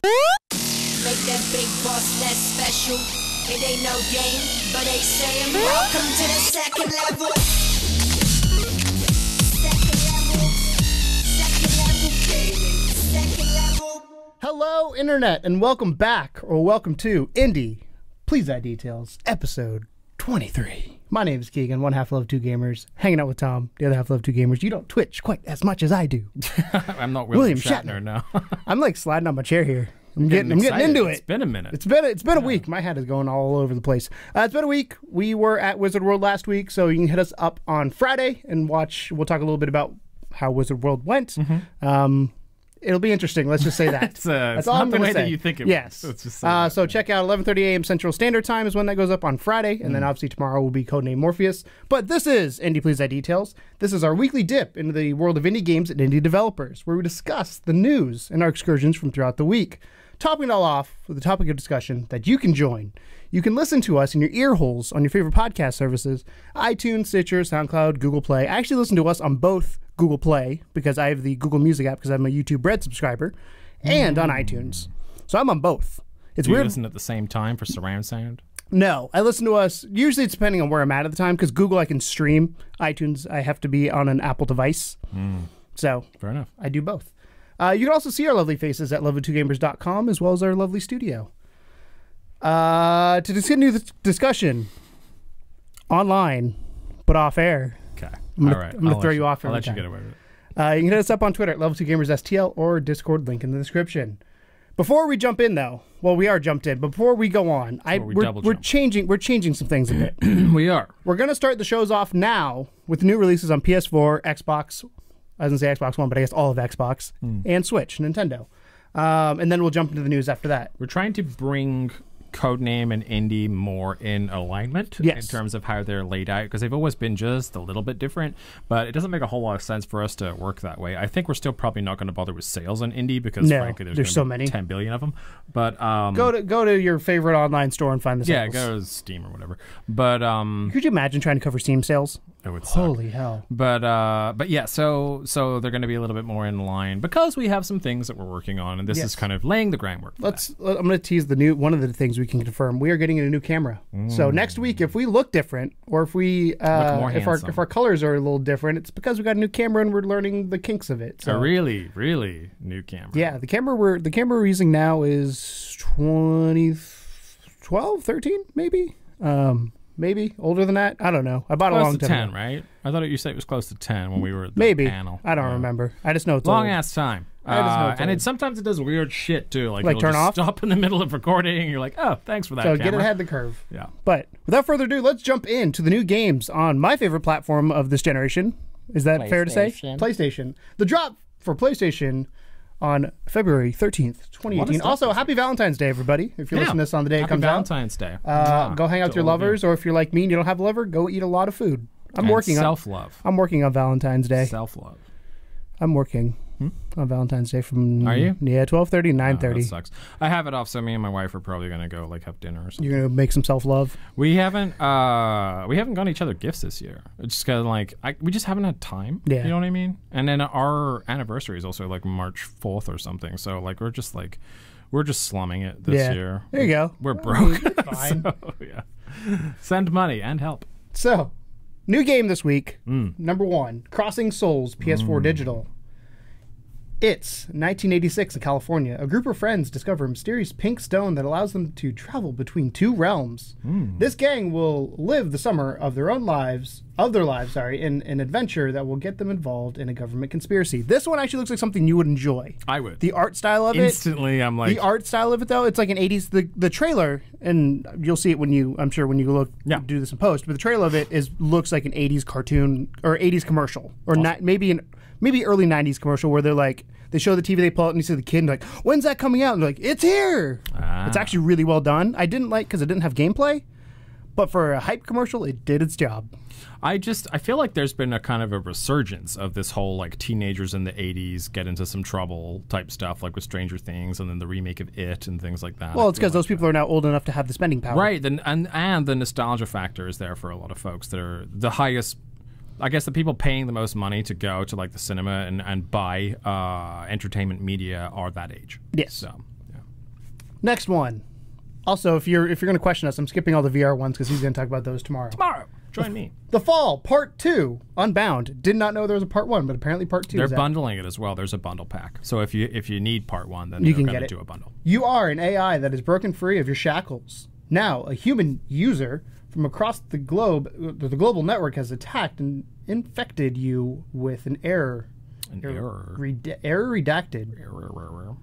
Make that big boss less special. It ain't no game, but they saying welcome to the second level. Second level. Hello, Internet, and welcome back, or welcome to Indie Please Add Details, episode 23. My name is Keegan, one half Love 2 Gamers, hanging out with Tom, the other half Love 2 Gamers. You don't Twitch quite as much as I do. I'm not William Shatner now. I'm like sliding on my chair here. I'm getting into it. It's been a minute. It's been a week. My head is going all over the place. It's been a week. We were at Wizard World last week, so you can hit us up on Friday and watch. We'll talk a little bit about how Wizard World went. It'll be interesting. Let's just say that. That's all I'm going to say. That you think it yes. Let's just say so check out 11:30 a.m. Central Standard Time is when that goes up on Friday, and then obviously tomorrow will be Codename Morpheus. But this is Indie Please Add Details. This is our weekly dip into the world of indie games and indie developers, where we discuss the news and our excursions from throughout the week. Topping it all off with a topic of discussion that you can join. You can listen to us in your ear holes on your favorite podcast services, iTunes, Stitcher, SoundCloud, Google Play. I actually listen to us on both Google Play because I have the Google Music app because I'm a YouTube Red subscriber, and on iTunes. So I'm on both. It's Do you weird. listen at the same time for surround sound? No, I listen to us. Usually it's depending on where I'm at the time because Google I can stream. iTunes I have to be on an Apple device. So Fair enough. I do both. You can also see our lovely faces at lovely2gamers.com as well as our lovely studio. To continue the discussion online, but off air. Okay. I'm going to throw you off every I'll let time. you get away with it. You can hit us up on Twitter at level2gamersstl or Discord, link in the description. Before we jump in, though, well, we are jumped in. But before we go on, we're changing some things a bit. We are. We're going to start the shows off now with new releases on PS4, Xbox. I was going to say Xbox One, but I guess all of Xbox and Switch, Nintendo. And then we'll jump into the news after that. We're trying to bring Codename and Indie more in alignment in terms of how they're laid out, because they've always been just a little bit different, but it doesn't make a whole lot of sense for us to work that way. I think we're still probably not going to bother with sales on Indie because frankly there's so many, 10 billion of them. But go to your favorite online store and find the sales. Yeah, go to Steam or whatever. But could you imagine trying to cover Steam sales? It would suck. Holy hell. But yeah, so they're going to be a little bit more in line because we have some things that we're working on, and this is kind of laying the groundwork for that. I'm going to tease one of the things we can confirm. We are getting a new camera. So next week, if we look different, or if we if our colors are a little different, it's because we got a new camera and we're learning the kinks of it. So a really, really new camera. Yeah, the camera we're using now is 2012, 13, maybe. Maybe older than that. I don't know. I bought a long time 10, ago. right? I thought you said it was close to 10 when we were at the maybe panel. I don't remember. I just know it's long old. ass time. I just know it's and old. sometimes it does weird shit too. Like turn just off? stop in the middle of recording, and you're like, oh, thanks for that. So camera. get ahead of the curve. Yeah. But without further ado, let's jump into the new games on my favorite platform of this generation. Is that fair to say? PlayStation. The drop for PlayStation on February 13th, 2018. Also, happy Valentine's Day, everybody. If you're listening to this on the day it comes Valentine's Day. Go hang out with your lovers, or if you're like me and you don't have a lover, go eat a lot of food. I'm working on self-love. I'm working on Valentine's Day. Self-love. I'm working on Valentine's Day from... Are you? Yeah, 12:30, 9:30. That sucks. I have it off, so me and my wife are probably going to go like have dinner or something. You're going to make some self-love? We haven't gotten each other gifts this year. It's just kind of we just haven't had time. Yeah. You know what I mean? And then our anniversary is also like March 4th or something. So we're just slumming it this year. There you go. We're broke. Fine. So, yeah. Send money and help. So, new game this week. Number 1, Crossing Souls, PS4 Digital. It's 1986 in California. A group of friends discover a mysterious pink stone that allows them to travel between 2 realms. This gang will live the summer of their lives, in an adventure that will get them involved in a government conspiracy. This one actually looks like something you would enjoy. I would. The art style of Instantly, I'm like... The art style of it, though, it's like an 80s... The trailer, and you'll see it when you... I'm sure when you look... do this in post, but the trailer of it looks like an 80s cartoon, or 80s commercial, or maybe early 90s commercial where they're like... They show the TV, they pull out, and you see the kid, and like, when's that coming out? And they're like, it's here! It's actually really well done. I didn't like, because it didn't have gameplay, but for a hype commercial, it did its job. I feel like there's been a kind of a resurgence of this whole like teenagers in the 80s get into some trouble type stuff, like with Stranger Things and then the remake of It and things like that. Well, it's because those people are now old enough to have the spending power. Right, and the nostalgia factor is there for a lot of folks that are the highest... I guess the people paying the most money to go to like the cinema and buy entertainment media are that age. Yes. So, yeah. Next one. Also, if you're going to question us, I'm skipping all the VR ones because he's going to talk about those tomorrow. Join me. The Fall, Part 2, Unbound. Did not know there was a Part 1, but apparently Part 2 They're is out. bundling it as well. There's a bundle pack. So if you need Part 1, then you they're can going get to it. do a bundle. You are an AI that is broken free of your shackles. Now, a human user from across the globe, the global network has attacked and infected you with an error. Error. Error redacted. Error.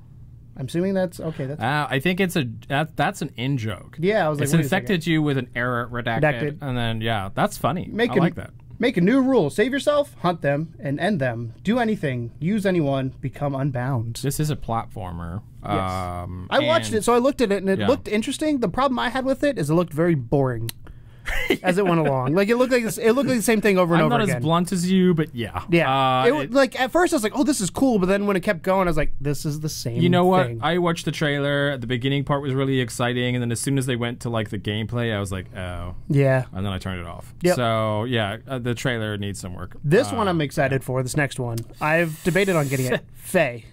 I'm assuming that's okay. That's I think it's that's an in joke. Yeah, I was like, it's wait a infected you with an error redacted, and then that's funny. I like that. Make a new rule. Save yourself, hunt them, and end them. Do anything. Use anyone. Become unbound. This is a platformer. Yes. I watched it, so I looked at it, and it looked interesting. The problem I had with it is it looked very boring as it went along. Like it looked like the same thing over and over again. I'm not as blunt as you, but yeah. Like at first I was like, oh, this is cool, but then when it kept going, I was like, this is the same. You know what? thing. I watched the trailer. The beginning part was really exciting, and then as soon as they went to like the gameplay, I was like, oh. Yeah. And then I turned it off. Yep. So yeah, the trailer needs some work. This one I'm excited for. This next one, I've debated on getting it. Faye.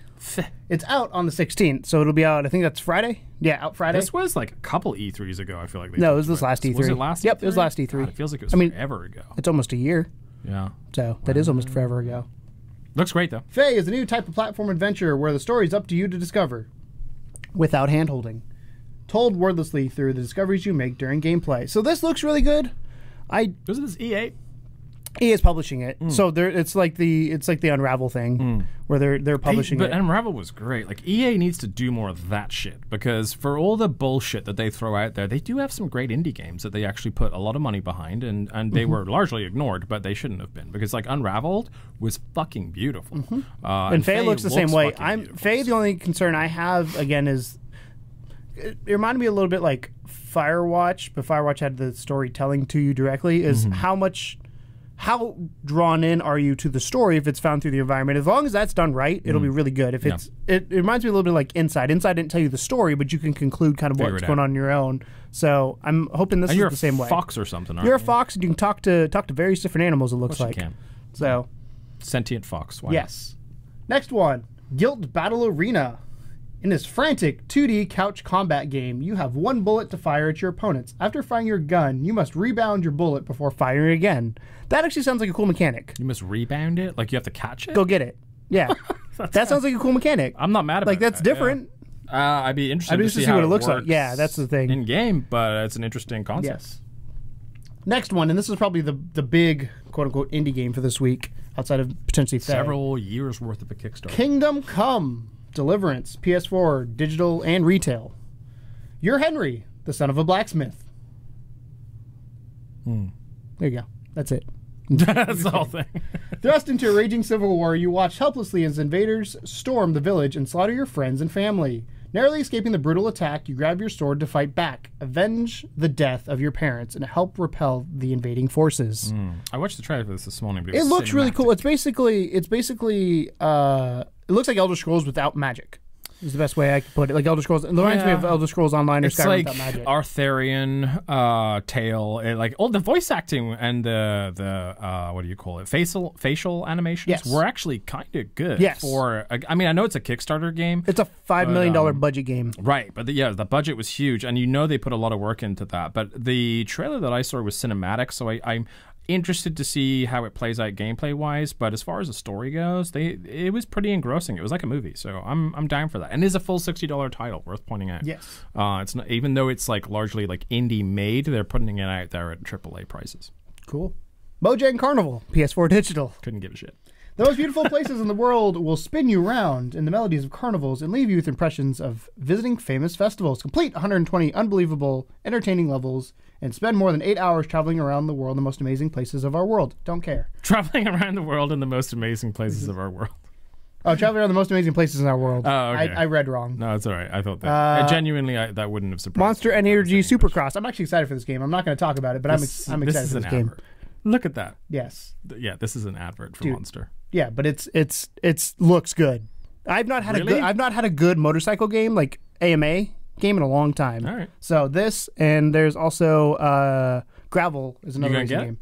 It's out on the 16th, so it'll be out. I think that's Friday. Yeah, out Friday. This was like a couple E3s ago. I feel like no, it was this last E3. Was it last? Yep, E3? it was last E3. God, it feels like it was forever ago. It's almost a year. Yeah. So that is almost forever ago. Looks great though. Faye is a new type of platform adventure where the story is up to you to discover, without handholding, told wordlessly through the discoveries you make during gameplay. So this looks really good. Was this EA? EA is publishing it, so it's like the Unravel thing, where they're publishing it. But Unravel was great. Like EA needs to do more of that shit because for all the bullshit that they throw out there, they do have some great indie games that they actually put a lot of money behind, and they were largely ignored, but they shouldn't have been because like Unraveled was fucking beautiful. And Faye looks the same way. Faye. The only concern I have again is it reminded me a little bit like Firewatch, but Firewatch had the storytelling to you directly. Is how drawn in are you to the story if it's found through the environment? As long as that's done right, it'll be really good. If it reminds me a little bit like Inside. Inside didn't tell you the story, but you can conclude kind of what's going on your own. So I'm hoping this is the same way. You're a fox or something, aren't You're you? a fox, and you can talk to various different animals. It looks like. You can. So sentient fox. Why yes. Next one, Guilt Battle Arena. In this frantic 2D couch combat game, you have one bullet to fire at your opponents. After firing your gun, you must rebound your bullet before firing again. That actually sounds like a cool mechanic. You must rebound it? Like you have to catch it? Go get it. Yeah. That sounds like a cool mechanic. I'm not mad about it. Like, that's different. Yeah. I'd be interested to see how what it looks like. Yeah, that's the thing. In game, but it's an interesting concept. Yes. Next one, and this is probably the big quote-unquote indie game for this week, outside of potentially Faye. Several years worth of a Kickstarter. Kingdom Come. Deliverance, PS4, digital, and retail. You're Henry, the son of a blacksmith. There you go. That's it. That's the whole thing. Thrust into a raging civil war, you watch helplessly as invaders storm the village and slaughter your friends and family. Narrowly escaping the brutal attack, you grab your sword to fight back, avenge the death of your parents, and help repel the invading forces. I watched the trailer for this morning. But it looks really cool. It's basically it looks like Elder Scrolls without magic. Is the best way I could put it. Like Elder Scrolls. It reminds me of Elder Scrolls Online or Skyrim without magic. It's like Arthurian tale. Like all the voice acting and the what do you call it? Facial animations were actually kind of good. Yes. I mean, I know it's a Kickstarter game. It's a $5 million budget game. Right. But the budget was huge, and you know they put a lot of work into that. But the trailer that I saw was cinematic, so I'm interested to see how it plays out gameplay wise, but as far as the story goes, it was pretty engrossing. It was like a movie, so I'm down for that. And it is a full $60 title, worth pointing out. Yes. It's not, even though it's like largely like indie made, they're putting it out there at AAA prices. Cool. Mojang Carnival, PS4 digital. Couldn't give a shit. The most beautiful places in the world will spin you round in the melodies of carnivals and leave you with impressions of visiting famous festivals. Complete 120 unbelievable, entertaining levels and spend more than 8 hours traveling around the world in the most amazing places of our world. Don't care. Traveling around the world in the most amazing places of our world. Oh, traveling around the most amazing places in our world. Oh, okay. I read wrong. No, it's all right. I thought that. Genuinely, that wouldn't have surprised Monster me. Energy Supercross. I'm actually excited for this game. I'm not going to talk about it, but I'm excited for this game. Advert. Look at that. Yes. Yeah, this is an advert for Monster. Yeah, but it's looks good. I've not had a good motorcycle game like AMA game in a long time. All right. So this, and there's also Gravel is another racing game.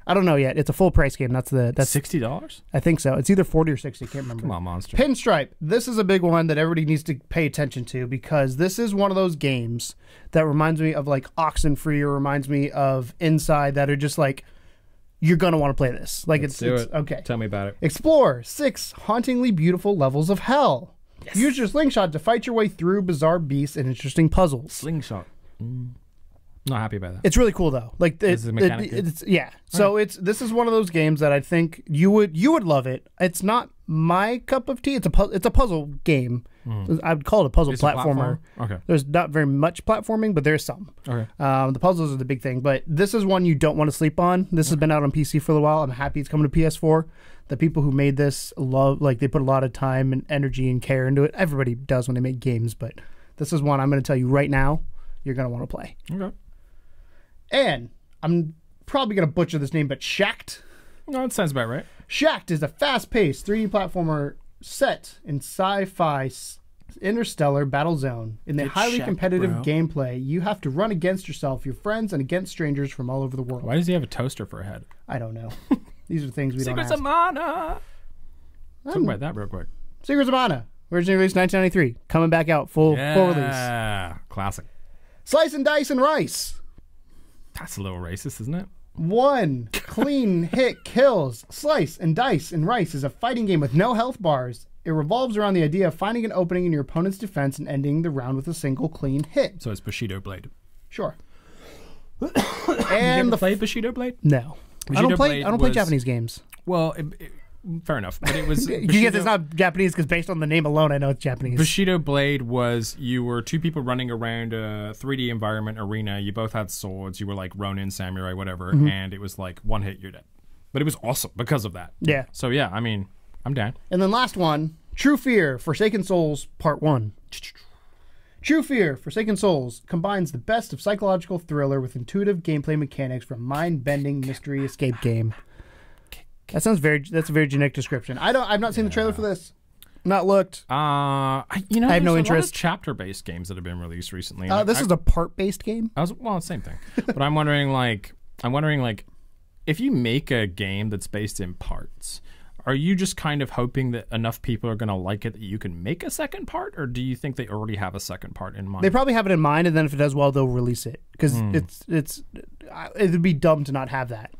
I don't know yet. It's a full price game. That's $60. I think so. It's either 40 or 60. I can't remember. Come on, Monster. Pinstripe. This is a big one that everybody needs to pay attention to because this is one of those games that reminds me of like Oxenfree or reminds me of Inside that are just like, you're going to want to play this. Like Let's it's do it. okay. Tell me about it. Explore 6 hauntingly beautiful levels of hell. Yes. Use your slingshot to fight your way through bizarre beasts and interesting puzzles. Slingshot. Not happy about that. It's really cool though. Like Is the mechanic good? it's yeah. So this is one of those games that I think you would love it. It's not my cup of tea. It's a puzzle game. I would call it a puzzle platformer. Okay. There's not very much platforming, but there's some. Okay. The puzzles are the big thing, but this is one you don't want to sleep on. This has been out on PC for a while. I'm happy it's coming to PS4. The people who made this they put a lot of time and energy and care into it. Everybody does when they make games, but this is one I'm going to tell you right now you're going to want to play. Okay. And I'm probably going to butcher this name, but Shacked. No, it sounds about right. Shacked is a fast-paced 3D platformer set in sci-fi interstellar battle zone. In the highly competitive gameplay, you have to run against yourself, your friends, and against strangers from all over the world. Why does he have a toaster for a head? I don't know. These are things we don't ask. Secrets of Mana. Talk about that real quick. Secrets of Mana. Originally released 1993. Coming back out full release. Yeah, classic. Slice and Dice and Rice. That's a little racist, isn't it? 1 clean hit kills. Slice and Dice and Rice is a fighting game with no health bars. It revolves around the idea of finding an opening in your opponent's defense and ending the round with a single clean hit. So it's Bushido Blade. Sure. And you ever played Bushido Blade? No. I don't play Japanese games. Well, fair enough. But it was. You guess it's not Japanese because based on the name alone, I know it's Japanese. Bushido Blade was you were 2 people running around a 3D environment arena. You both had swords. You were like Ronin, samurai, whatever. And it was like 1 hit, you're dead. But it was awesome because of that. Yeah. So yeah, I mean, I'm down. And then last one, True Fear, Forsaken Souls, Part 1. True Fear, Forsaken Souls combines the best of psychological thriller with intuitive gameplay mechanics from mind-bending mystery escape game. That's a very generic description. I've not seen the trailer for this. Not looked. I have no interest. Chapter-based games that have been released recently. This is a part-based game. Same thing. But I'm wondering, if you make a game that's based in parts, are you just kind of hoping that enough people are going to like it that you can make a second part, or do you think they already have a second part in mind? They probably have it in mind, and then if it does well, they'll release it because it'd be dumb to not have that.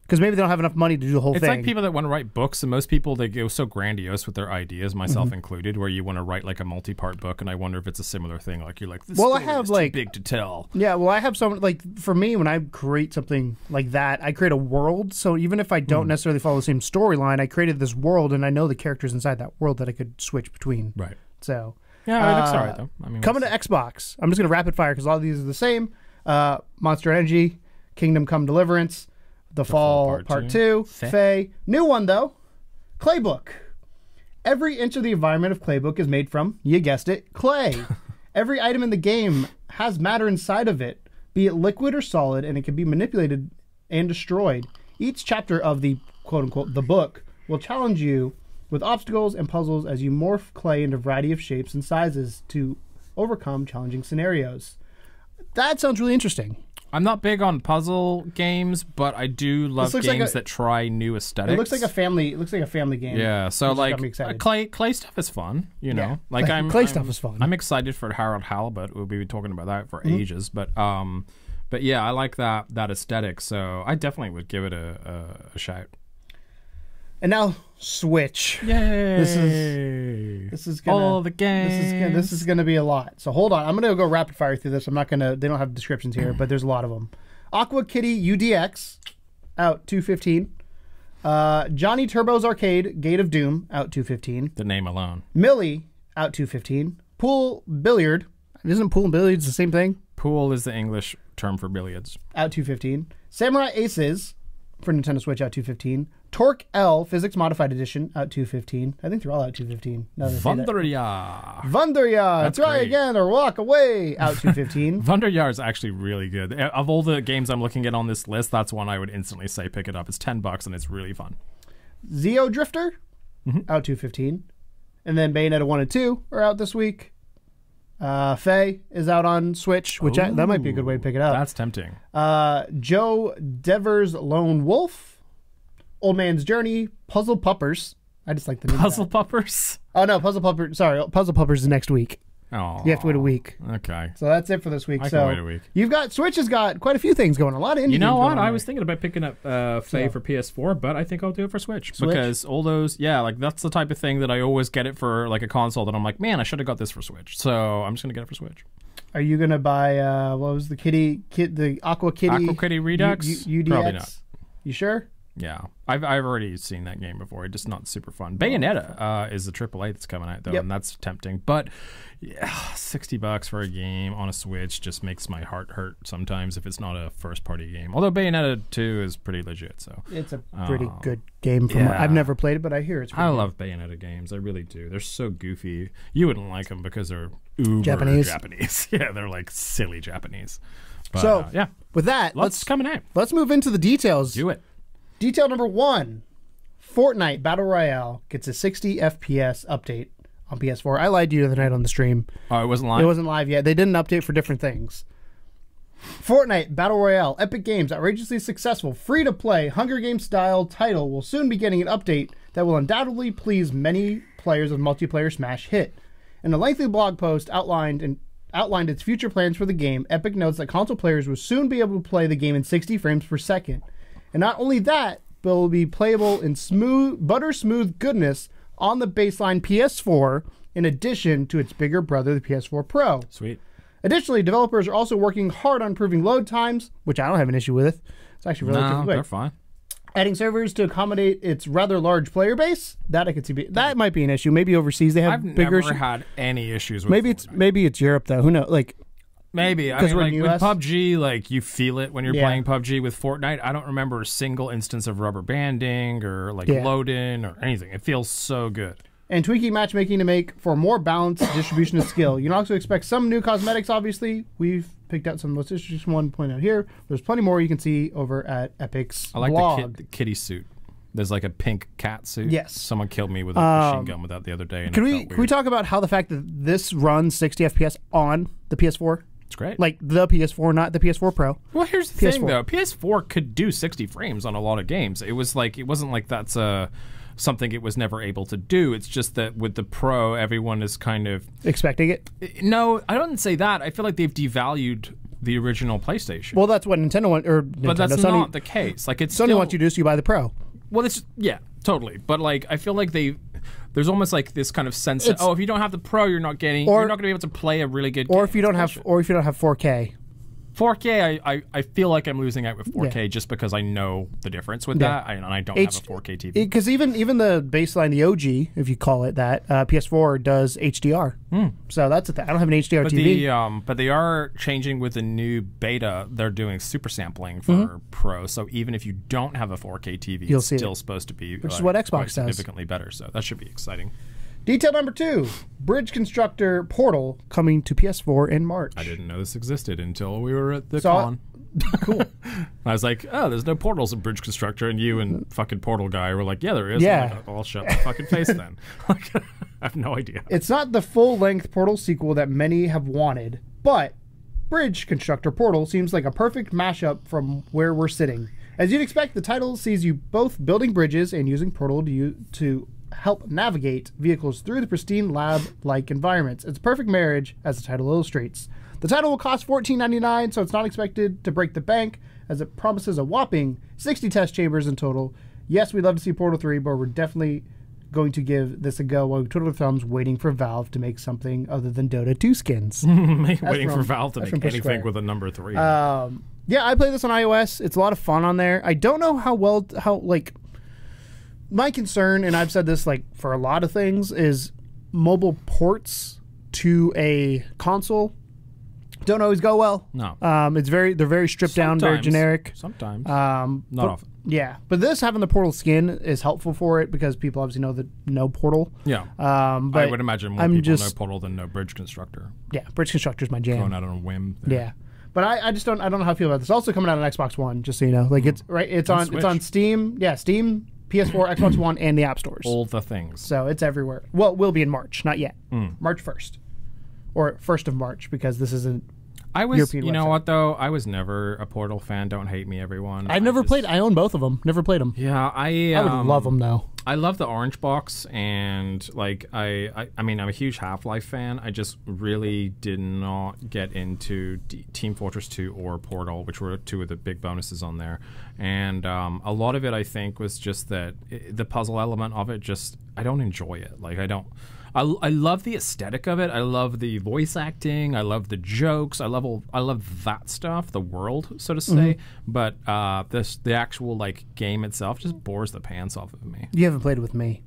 Because maybe they don't have enough money to do the whole thing. It's like people that want to write books, and most people, they go so grandiose with their ideas, myself included, where you want to write like a multi-part book, and I wonder if it's a similar thing. Like you're like, this story is too big to tell. Yeah, well, I have some, like, for me, when I create something like that, I create a world, so even if I don't necessarily follow the same storyline, I created this world, and I know the characters inside that world that I could switch between. Right. So. Yeah, it looks all right, though. I mean, coming to Xbox. I'm just going to rapid fire, because all of these are the same. Monster Energy, Kingdom Come Deliverance, The Fall Part 2. Faye. New one, though. Claybook. Every inch of the environment of Claybook is made from, you guessed it, clay. Every item in the game has matter inside of it, be it liquid or solid, and it can be manipulated and destroyed. Each chapter of the, quote-unquote, the book will challenge you with obstacles and puzzles as you morph clay into a variety of shapes and sizes to overcome challenging scenarios. That sounds really interesting. I'm not big on puzzle games, but I do love games that try new aesthetics. It looks like a family. It looks like a family game. Yeah, so like clay stuff is fun, you know. Yeah. Like clay stuff is fun. I'm excited for Harold Halibut. We'll be talking about that for ages, but yeah, I like that aesthetic. So I definitely would give it a shout. And now Switch. Yay! This is gonna, all the games. This is gonna be a lot. So hold on, I'm gonna go rapid fire through this. I'm not gonna. They don't have descriptions here, but there's a lot of them. Aqua Kitty UDX out 215. Johnny Turbo's Arcade Gate of Doom out 215. The name alone. Millie out 215. Pool Billiard. Isn't pool and billiards the same thing? Pool is the English term for billiards. Out 215. Samurai Aces for Nintendo Switch out 215. Torque L Physics Modified Edition out 215. I think they're all out 215. Wonderja. Try again or walk away out 215. Wonderja is actually really good. Of all the games I'm looking at on this list, that's one I would instantly say pick it up. It's $10 and it's really fun. Zeo Drifter out 215. And then Bayonetta 1 and 2 are out this week. Faye is out on Switch, which that might be a good way to pick it up. That's tempting. Joe Devers Lone Wolf, Old Man's Journey, Puzzle Puppers. I just like the name. Puzzle Puppers? Oh, no, Puzzle Puppers. Sorry, Puzzle Puppers is next week. Oh, you have to wait a week. Okay. So that's it for this week. I can wait a week. Switch has got quite a few things going. A lot of indie You know games what? I was thinking about picking up Faye for PS4, but I think I'll do it for Switch. Because all those, like that's the type of thing that I always get it for like a console that I'm like, man, I should have got this for Switch. So I'm just going to get it for Switch. Are you going to buy, what was the the Aqua Kitty? Aqua Kitty Redux? UDX? Probably not. You sure? Yeah, I've already seen that game before. It's just not super fun. Bayonetta is the AAA that's coming out though, and that's tempting. But yeah, $60 for a game on a Switch just makes my heart hurt sometimes if it's not a first-party game. Although Bayonetta 2 is pretty legit, so it's a pretty good game. I've never played it, but I hear it's. I love Bayonetta games. I really do. They're so goofy. You wouldn't like them because they're uber Japanese. Yeah, they're like silly Japanese. But, so with that, let's coming out. Let's move into the details. Do it. Detail number 1, Fortnite Battle Royale gets a 60 FPS update on PS4. I lied to you the other night on the stream. Oh, it wasn't live? It wasn't live yet. They did an update for different things. Fortnite Battle Royale, Epic Games' outrageously successful, free-to-play, Hunger Games-style title will soon be getting an update that will undoubtedly please many players of multiplayer smash hit. In a lengthy blog post outlined its future plans for the game, Epic notes that console players will soon be able to play the game in 60 frames per second. And not only that, but it will be playable in butter smooth goodness on the baseline PS4, in addition to its bigger brother, the PS4 Pro. Sweet. Additionally, developers are also working hard on improving load times, which I don't have an issue with. It's actually relatively quick. They're fine. Adding servers to accommodate its rather large player base, that I could see. That might be an issue. Maybe overseas they have bigger. I've never had any issues with maybe it's Europe though. Who knows? Like. Maybe. I mean, like, with PUBG, like, you feel it when you're playing PUBG. With Fortnite, I don't remember a single instance of rubber banding or, like, load-in or anything. It feels so good. And tweaking matchmaking to make for more balanced distribution of skill. You can also expect some new cosmetics, obviously. We've picked out some of the most interesting one to point out here. There's plenty more you can see over at Epic's blog. The kitty suit. There's, like, a pink cat suit. Yes. Someone killed me with a machine gun with that the other day. And can we talk about how the fact that this runs 60 FPS on the PS4? It's great. Like the PS4, not the PS4 Pro. Well, here's the thing, though. PS4 could do 60 frames on a lot of games. It wasn't like that's something it was never able to do. It's just that with the Pro, everyone is kind of expecting it. No, I don't say that. I feel like they've devalued the original PlayStation. Well, that's what Nintendo wants, but that's Sony, not the case. Like Sony wants you to do, so you buy the Pro. Well, it's totally. But like, I feel like there's almost like this kind of sense that, if you don't have the Pro, you're not going to be able to play a really good game. Or if you don't have 4K. 4K, I feel like I'm losing out with 4K just because I know the difference with that, and I don't have a 4K TV. Because even the baseline, the OG, if you call it that, PS4 does HDR. So that's the thing. I don't have an HDR TV. But they are changing with the new beta. They're doing super sampling for Pro. So even if you don't have a 4K TV, it's still supposed to be which is what Xbox does. Significantly better. So that should be exciting. Detail number 2, Bridge Constructor Portal coming to PS4 in March. I didn't know this existed until we were at the con. Cool. I was like, oh, there's no portals in Bridge Constructor, and you and fucking Portal Guy were like, yeah, there is. Yeah. I'm like, I'll shut my fucking face then. I have no idea. It's not the full-length Portal sequel that many have wanted, but Bridge Constructor Portal seems like a perfect mashup from where we're sitting. As you'd expect, the title sees you both building bridges and using Portal to help navigate vehicles through the pristine lab-like environments. It's a perfect marriage, as the title illustrates. The title will cost $14.99, so it's not expected to break the bank, as it promises a whopping 60 test chambers in total. Yes, we'd love to see Portal 3, but we're definitely going to give this a go while we twiddle our thumbs waiting for Valve to make something other than Dota 2 skins. Waiting for Valve to make anything with a number 3. Yeah, I play this on iOS. It's a lot of fun on there. I don't know how my concern, and I've said this like for a lot of things, is mobile ports to a console don't always go well. No. They're very stripped down, very generic. Sometimes. Not often. Yeah. But this, having the Portal skin is helpful for it because people obviously know Portal. Yeah. But I would imagine more people know Portal than know Bridge Constructor. Yeah, Bridge Constructor's my jam. Going out on a whim there. Yeah. But I just don't know how I feel about this. It's also coming out on Xbox One, just so you know. Like it's on Steam. Yeah, Steam, PS4, Xbox One, and the App Stores. All the things. So it's everywhere. Well, it will be in March, not yet. March 1st. or 1st of March, because this isn't European you know website. what though? I was never a Portal fan. Don't hate me, everyone. I've never played. I own both of them. Never played them. Yeah, I would love them though. I love the orange box, and like I mean, I'm a huge Half-Life fan. I just really did not get into Team Fortress 2 or Portal, which were two of the big bonuses on there. And a lot of it, I think, was just that the puzzle element of it. Just I don't enjoy it. Like I don't. I love the aesthetic of it. I love the voice acting. I love the jokes. I love that stuff, the world, so to say. But the actual like game itself just bores the pants off of me. You haven't played it with me.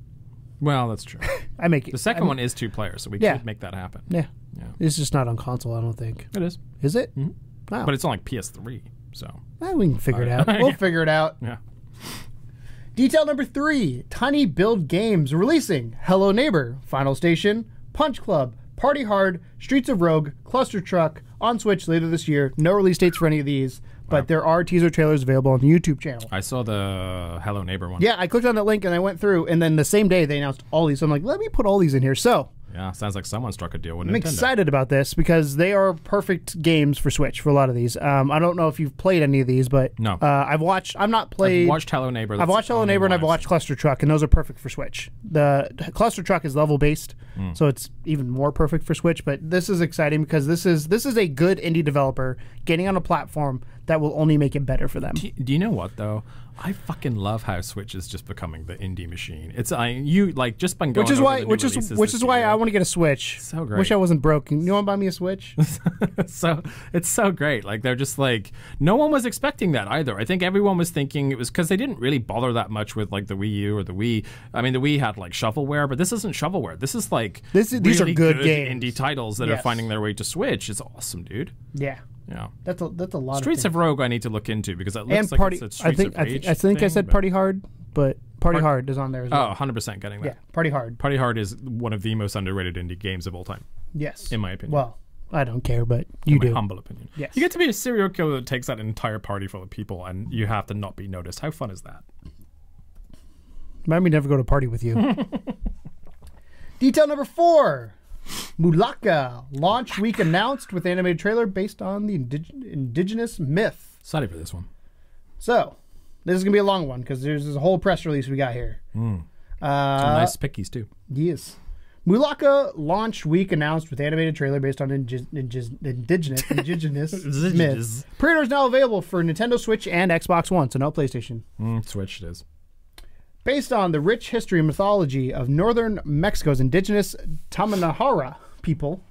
Well, that's true. I make it. The second one is 2 players, so we could make that happen. Yeah. It's just not on console, I don't think. It is. Is it? Mm-hmm. Wow. But it's on like PS3, so. Well, we can figure it out. We'll figure it out. Yeah. Detail number 3, Tiny Build Games releasing Hello Neighbor, Final Station, Punch Club, Party Hard, Streets of Rogue, Cluster Truck on Switch later this year. No release dates for any of these, but there are teaser trailers available on the YouTube channel. I saw the Hello Neighbor one. Yeah, I clicked on that link and I went through, and then the same day they announced all these. So I'm like, let me put all these in here. So yeah, sounds like someone struck a deal with Nintendo. I'm excited about this because they are perfect games for Switch for a lot of these. I don't know if you've played any of these, but no. I've watched Hello Neighbor. I've watched Hello Neighbor and I've watched Cluster Truck, and those are perfect for Switch. The Cluster Truck is level based, so it's even more perfect for Switch. But this is exciting because this is a good indie developer getting on a platform that will only make it better for them. Do you know what though? I fucking love how Switch is just becoming the indie machine. It's just been going. Which is why I want to get a Switch. So great. Wish I wasn't broken. You want to buy me a Switch? So it's so great. Like they're just like no one was expecting that either. I think everyone was thinking it was because they didn't really bother that much with like the Wii U or the Wii. I mean the Wii had like shovelware, but this isn't shovelware. This is like these are good games. Indie titles that are finding their way to Switch. It's awesome, dude. Yeah. Yeah, that's a lot. Streets of Rogue I need to look into because it looks and like Party, it's a Streets of Rage I think thing, I said Party Hard, but Party Hard is on there as well. Oh, 100% getting that. Yeah, Party Hard. Party Hard is one of the most underrated indie games of all time. Yes, in my opinion. Well, I don't care, but you do. In my humble opinion. Yes, you get to be a serial killer that takes that entire party full of people, and you have to not be noticed. How fun is that? Might me never go to a party with you. Detail number 4. Mulaka launch week announced with animated trailer based on the indigenous myth. Excited for this one. So, this is going to be a long one because there's a whole press release we got here. Some nice pickies too. Yes. Mulaka launch week announced with animated trailer based on indigenous myth. Pre-orders now available for Nintendo Switch and Xbox One, so no PlayStation. Switch it is. Based on the rich history and mythology of northern Mexico's indigenous Tamanahara people,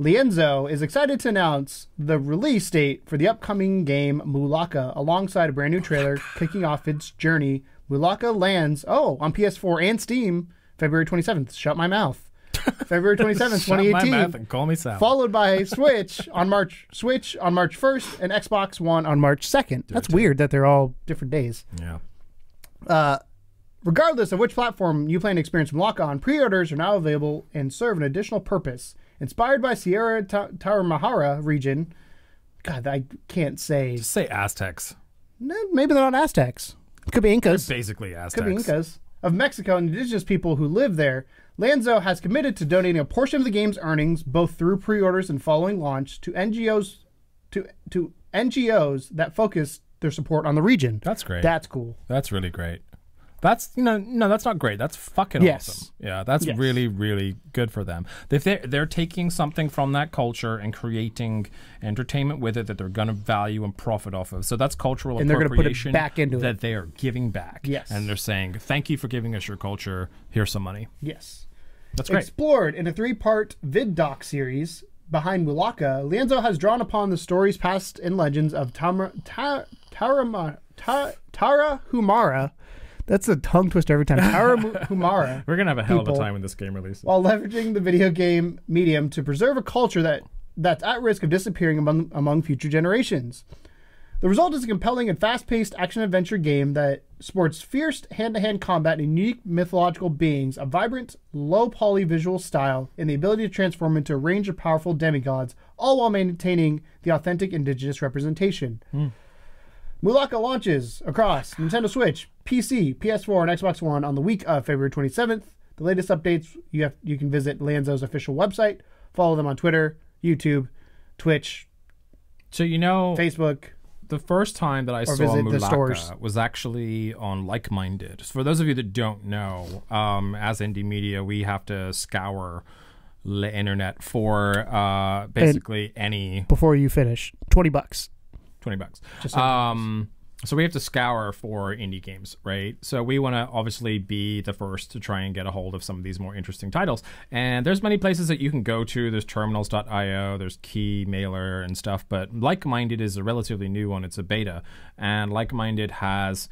Lienzo is excited to announce the release date for the upcoming game Mulaka alongside a brand new trailer kicking off its journey. Mulaka lands, on PS4 and Steam, February 27th. Shut my mouth. February 27th, 2018. Shut my mouth and call me Sal. Followed by Switch on March 1st and Xbox One on March 2nd. That's weird that they're all different days. Yeah. Regardless of which platform you plan to experience Mulaka on, pre-orders are now available and serve an additional purpose. Inspired by Sierra Tarahumara region, God, I can't say. Just say Aztecs. No, maybe they're not Aztecs. It could be Incas. They're basically Aztecs. Could be Incas. Of Mexico and indigenous people who live there, Lanzo has committed to donating a portion of the game's earnings, both through pre-orders and following launch, to NGOs that focus their support on the region. That's great. That's cool. That's really great. That's no, that's not great. That's fucking awesome. Yeah, that's really, really good for them. They're taking something from that culture and creating entertainment with it that they're going to value and profit off of. So that's cultural and appropriation they're going to put it back into that they are giving back. Yes, and they're saying thank you for giving us your culture. Here's some money. Yes, that's great. Explored in a 3-part vid doc series behind Mulaka, Lienzo has drawn upon the stories, past and legends of Tarahumara. That's a tongue twister every time. Tarahumara. We're going to have a hell of a time when this game releases. While leveraging the video game medium to preserve a culture that's at risk of disappearing among future generations. The result is a compelling and fast-paced action-adventure game that sports fierce hand-to-hand combat and unique mythological beings, a vibrant, low-poly visual style, and the ability to transform into a range of powerful demigods, all while maintaining the authentic indigenous representation. Mulaka launches across Nintendo Switch, PC, PS4, and Xbox One on the week of February 27th. The latest updates, you can visit Lanzo's official website. Follow them on Twitter, YouTube, Twitch, So, you know, Facebook. the first time that I saw visit the stores. Mulaka was actually on Like-Minded. For those of you that don't know, as indie media, we have to scour the internet for basically any... Before you finish, $20. $20. Just so so we have to scour for indie games, right? So we want to obviously be the first to try and get a hold of some of these more interesting titles. And there's many places that you can go to. There's terminals.io, there's Keymailer and stuff. But Like-Minded is a relatively new one. It's a beta. And Like-Minded has...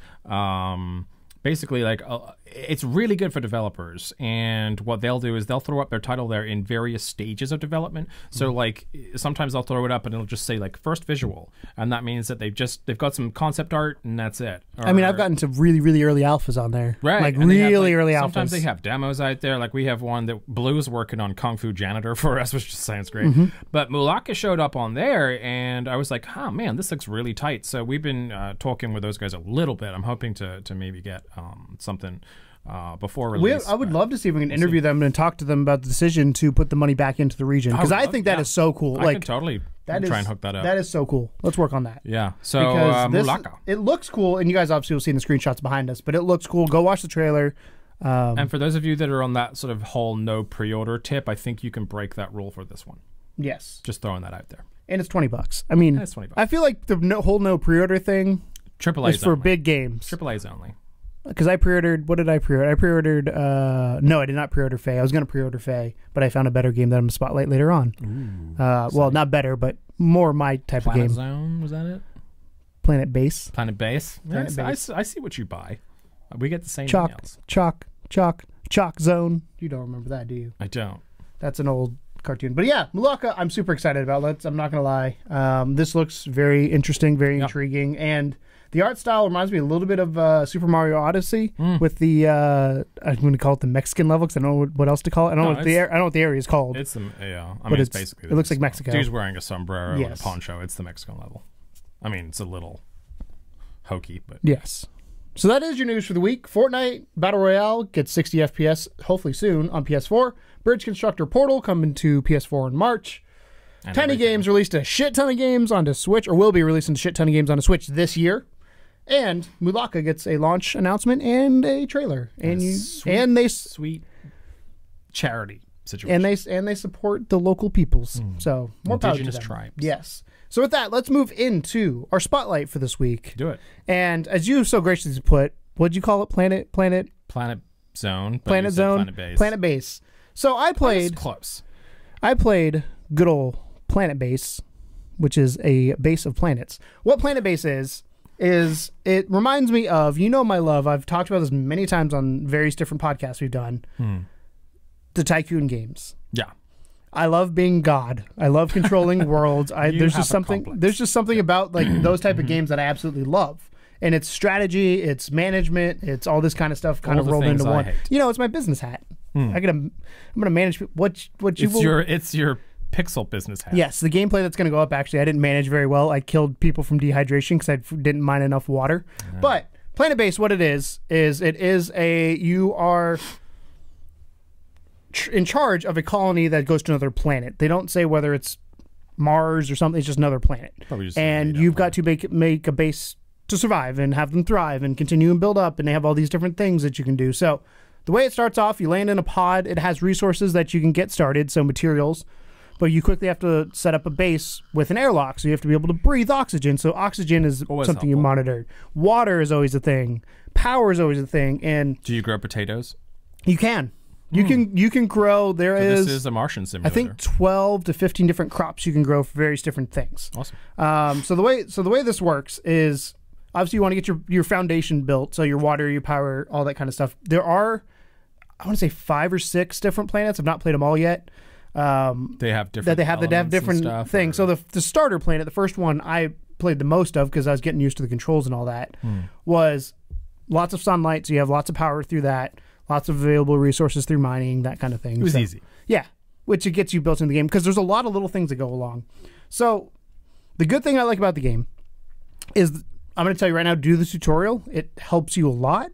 basically, like, it's really good for developers, and what they'll do is they'll throw up their title there in various stages of development. So, like, sometimes they'll throw it up and it'll just say, like, first visual, and that means that they've got some concept art, and that's it. I mean, I've gotten to really, really early alphas on there. Right. Like, and really early alphas. Sometimes they have demos out there. Like, we have one that Blue's working on Kung Fu Janitor for us, which just sounds great. But Mulaka showed up on there, and I was like, oh, man, this looks really tight. So we've been talking with those guys a little bit. I'm hoping to maybe get something before release. I would love to see if we can interview them and talk to them about the decision to put the money back into the region, because I think that is so cool. I can totally try and hook that up. That is so cool. Let's work on that. Yeah. So Mulaka. It looks cool, and you guys obviously will see in the screenshots behind us, but it looks cool. Go watch the trailer. And for those of you that are on that sort of whole no pre-order tip, I think you can break that rule for this one. Yes. Just throwing that out there. And it's $20. I mean, it's $20. I feel like the whole no pre-order thing AAA's is for only. big games. AAA's only. Because I pre-ordered, what did I pre-order? I pre-ordered, no, I did not pre-order Faye. I was going to pre-order Faye, but I found a better game that I'm going to spotlight later on. Well, not better, but more my type of game. Planet Zone, was that it? Planetbase. Planetbase? I see what you buy. We get the same emails. Chalk Zone. You don't remember that, do you? I don't. That's an old cartoon. But yeah, Mulaka, I'm super excited about. I'm not going to lie. This looks very interesting, very intriguing, and the art style reminds me a little bit of Super Mario Odyssey with the I'm going to call it the Mexican level because I don't know what else to call it. I don't know what the area is called. It's it's basically. It looks like Mexico. Dude's wearing a sombrero and a poncho. It's the Mexican level. I mean, it's a little hokey, but yes. So that is your news for the week. Fortnite Battle Royale gets 60 FPS hopefully soon on PS4. Bridge Constructor Portal coming to PS4 in March. And Tiny Games released a shit ton of games onto Switch, or will be releasing a shit ton of games onto Switch this year. And Mulaka gets a launch announcement and a trailer, and sweet charity situation, and they support the local peoples. So more power to them. Tribes. Yes. So with that, let's move into our spotlight for this week. Do it. And as you so graciously put, what'd you call it? Planet Zone. Planetbase. So I played close. I played good old Planetbase, which is a base of planets. What Planetbase is it reminds me of, you know, my love. I've talked about this many times on various different podcasts we've done. The tycoon games. Yeah. I love being God. I love controlling worlds. There's just something about like those type of games that I absolutely love. And it's strategy, it's management, it's all this kind of stuff kind of rolled into one. You know, it's my business hat. I'm gonna manage It's your pixel business hat. Yes, the gameplay that's going to go up, actually, I didn't manage very well. I killed people from dehydration because I didn't mine enough water. But Planetbase, what it is you are in charge of a colony that goes to another planet. They don't say whether it's Mars or something. It's just another planet. And you've got to make a base to survive and have them thrive and continue and build up. And they have all these different things that you can do. So the way it starts off, you land in a pod. It has resources that you can get started, so materials. But you quickly have to set up a base with an airlock, so you have to be able to breathe oxygen. So oxygen is something you monitor. Water is always a thing. Power is always a thing. And do you grow potatoes? You can. You can grow. This is a Martian simulator. I think 12 to 15 different crops you can grow for various different things. Awesome. So the way this works is obviously you want to get your foundation built, so your water, your power, all that kind of stuff. There are, I want to say 5 or 6 different planets. I've not played them all yet. They have different things. So the starter planet, the first one I played the most of because I was getting used to the controls and all that, was lots of sunlight. So you have lots of power through that, lots of available resources through mining, that kind of thing. It was easy. Yeah, which it gets you built into the game because there's a lot of little things that go along. So the good thing I like about the game is I'm going to tell you right now, do the tutorial. It helps you a lot.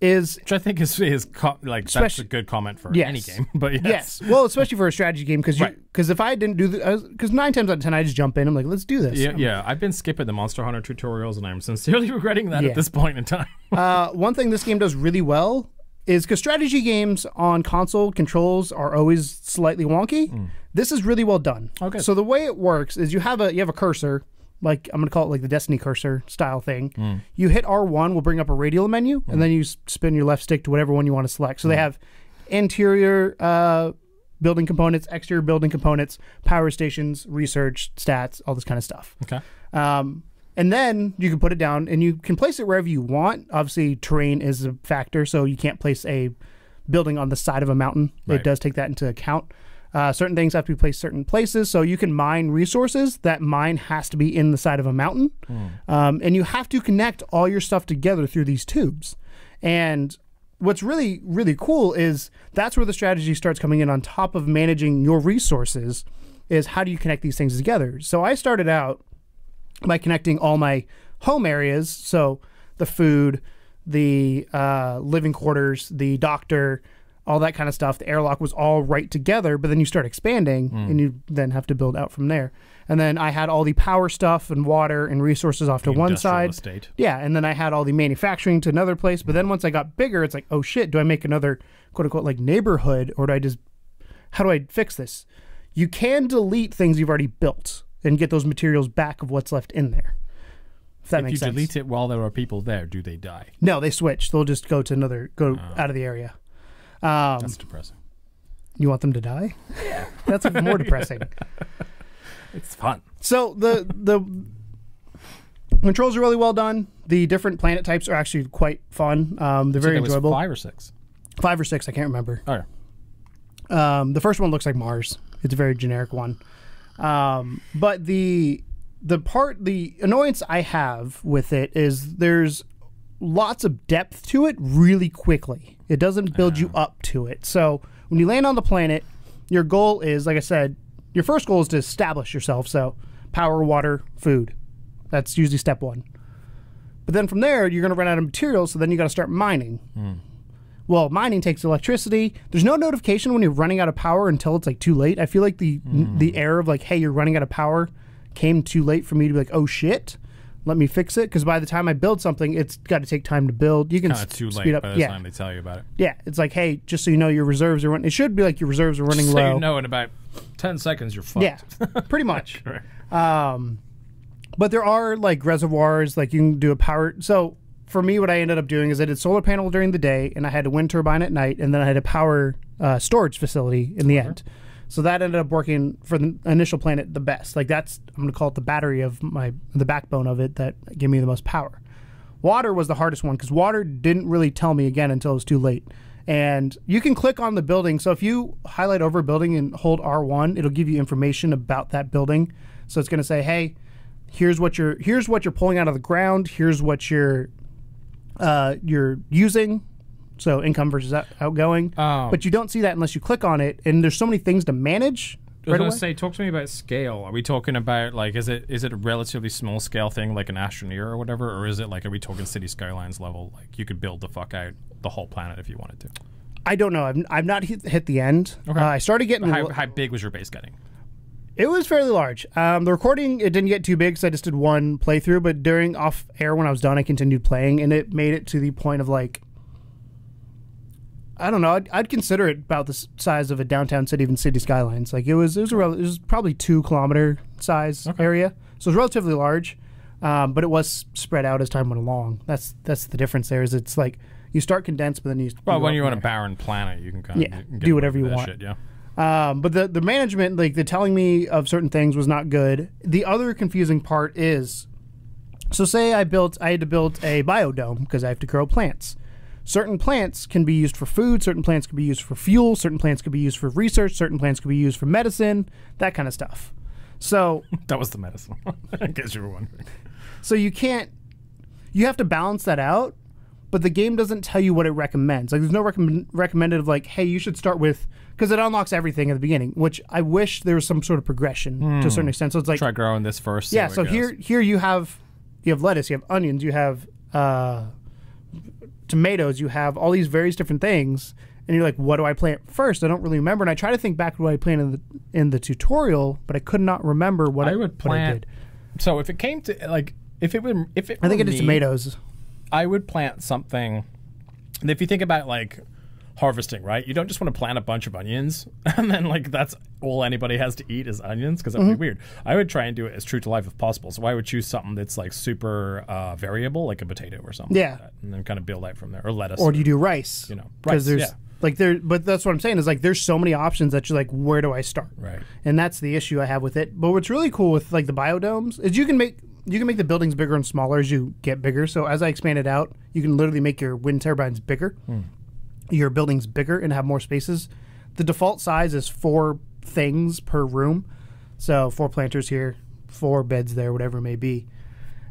Which I think is that's a good comment for any game. But yes. Well, especially for a strategy game, because if I didn't do because 9 times out of 10 I just jump in. I'm like, let's do this. Yeah. I've been skipping the Monster Hunter tutorials, and I'm sincerely regretting that at this point in time. One thing this game does really well is because strategy games on console controls are always slightly wonky. This is really well done. Okay. So the way it works is you have a cursor. Like, I'm going to call it like the Destiny cursor style thing. You hit R1, will bring up a radial menu, and then you spin your left stick to whatever one you want to select. So they have interior building components, exterior building components, power stations, research, stats, all this kind of stuff. Okay. And then you can put it down, and you can place it wherever you want. Obviously, terrain is a factor, so you can't place a building on the side of a mountain. Right. It does take that into account. Certain things have to be placed certain places, so you can mine resources. That mine has to be in the side of a mountain. And you have to connect all your stuff together through these tubes. And what's really, really cool is that's where the strategy starts coming in on top of managing your resources, is how do you connect these things together? So I started out by connecting all my home areas, so the food, the living quarters, the doctor, all that kind of stuff. The airlock was all right together, but then you start expanding and you then have to build out from there. And then I had all the power stuff and water and resources off to one side. Estate. Yeah, and then I had all the manufacturing to another place. But then once I got bigger, it's like, oh shit, do I make another quote unquote like neighborhood, or how do I fix this? You can delete things you've already built and get those materials back of what's left in there. If that makes sense. If you delete it while there are people there, do they die? No, they switch. They'll just go out of the area. That's depressing. You want them to die? Yeah. That's even more depressing. It's fun. So the controls are really well done. The different planet types are actually quite fun. They're very enjoyable. 5 or 6? 5 or 6, I can't remember. All right. The first one looks like Mars. It's a very generic one. But the annoyance I have with it is there's lots of depth to it really quickly. It doesn't build you up to it. So when you land on the planet, your goal is, like I said, your first goal is to establish yourself. So power, water, food. That's usually step 1. But then from there, you're going to run out of materials, so then you got to start mining. Well, mining takes electricity. There's no notification when you're running out of power until it's like too late. I feel like the error of like, hey, you're running out of power came too late for me to be like, oh shit, let me fix it. Because by the time I build something, it's got to take time to build. You can too late speed up. By the time they tell you about it. Yeah, it's like, hey, just so you know, your reserves are running. It should be like your reserves are running just low. So you know, in about 10 seconds, you're fucked. Yeah, pretty much. Right. But there are like reservoirs, like you can do a power. So for me, what I ended up doing is I did solar panel during the day, and I had a wind turbine at night, and then I had a power storage facility in the end. So that ended up working for the initial planet the best. Like that's, I'm going to call it the battery of the backbone of it that gave me the most power. Water was the hardest one because water didn't really tell me again until it was too late. And you can click on the building. So if you highlight over a building and hold R1, it'll give you information about that building. So it's going to say, hey, here's what you're pulling out of the ground. Here's what you're using. So income versus outgoing. But you don't see that unless you click on it. And there's so many things to manage. I was going to say, talk to me about scale. Are we talking about, like, is it a relatively small scale thing like an Astroneer or whatever? Or is it like, are we talking City Skylines level? Like, you could build the fuck out the whole planet if you wanted to. I don't know. I've not hit the end. Okay. I started getting... How big was your base getting? It was fairly large. The recording, it didn't get too big because I just did one playthrough. But during off-air when I was done, I continued playing. And it made it to the point of, like... I don't know. I'd consider it about the size of a downtown city, even City Skylines. Like it was probably 2-kilometer size area, so it was relatively large, but it was spread out as time went along. That's the difference. There is it's like you start condensed, but then when you're on a barren planet, you can kind of do whatever you want. Shit, yeah. But the management, like the telling me of certain things, was not good. The other confusing part is, so say I had to build a biodome because I have to grow plants. Certain plants can be used for food, certain plants can be used for fuel, certain plants can be used for research, certain plants can be used for medicine, that kind of stuff. So that was the medicine, in case you were wondering. So you have to balance that out, but the game doesn't tell you what it recommends. Like there's no recommended of like, hey, you should start with, because it unlocks everything at the beginning, which I wish there was some sort of progression to a certain extent. So it's like, try growing this first. Yeah, so here you have lettuce, you have onions, you have tomatoes, you have all these various different things, and you're like, what do I plant first? I don't really remember, and I try to think back to what I planted in the tutorial, but I could not remember what I would plant. What I did. So if it came to like, if it were I think it is tomatoes. I would plant something. And if you think about like harvesting, right? You don't just want to plant a bunch of onions and then like that's all anybody has to eat is onions, because that would be weird. I would try and do it as true to life as possible. So I would choose something that's like super variable, like a potato or something. Yeah. Like that, and then kind of build out from there, or lettuce. Or do you do rice? You know, rice. Like but that's what I'm saying is like there's so many options that you're like, where do I start? Right. And that's the issue I have with it. But what's really cool with like the biodomes is you can make the buildings bigger and smaller as you get bigger. So as I expand it out, you can literally make your wind turbines bigger, your buildings bigger, and have more spaces. The default size is 4 things per room. So 4 planters here, 4 beds there, whatever it may be.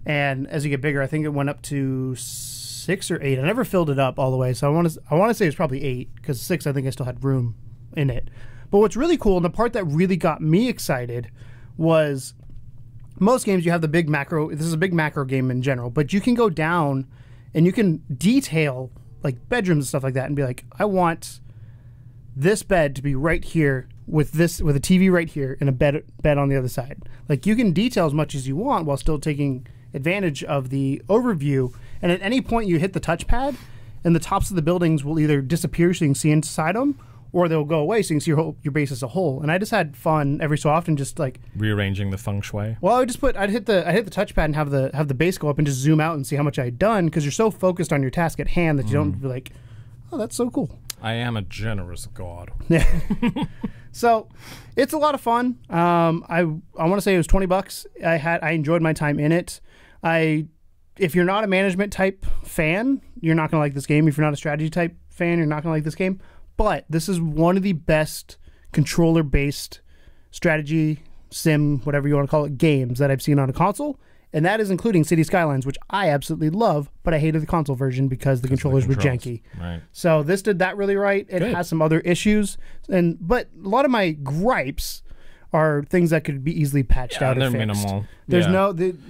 And as you get bigger, I think it went up to 6 or 8. I never filled it up all the way. So I want to say it's probably 8, because 6 I think I still had room in it. But what's really cool, and the part that really got me excited, was most games you have the big macro. This is a big macro game in general, but you can go down and you can detail like bedrooms and stuff like that and be like, I want this bed to be right here with a TV right here and a bed on the other side. Like you can detail as much as you want while still taking advantage of the overview. And at any point you hit the touchpad and the tops of the buildings will either disappear so you can see inside them, or they'll go away so you can see your base as a whole. And I just had fun every so often, just like rearranging the feng shui. Well, I'd hit the touchpad and have the base go up and just zoom out and see how much I had done, because you're so focused on your task at hand that you don't be like, oh, that's so cool. I am a generous god. Yeah. So it's a lot of fun. I want to say it was $20. I enjoyed my time in it. If you're not a management type fan, you're not going to like this game. If you're not a strategy type fan, you're not going to like this game. But this is one of the best controller-based strategy, sim, whatever you want to call it, games that I've seen on a console. And that is including City Skylines, which I absolutely love, but I hated the console version because the controllers were janky. Right. So this did that really right. It has some other issues, but a lot of my gripes are things that could be easily patched out. They're fixed. minimal. There's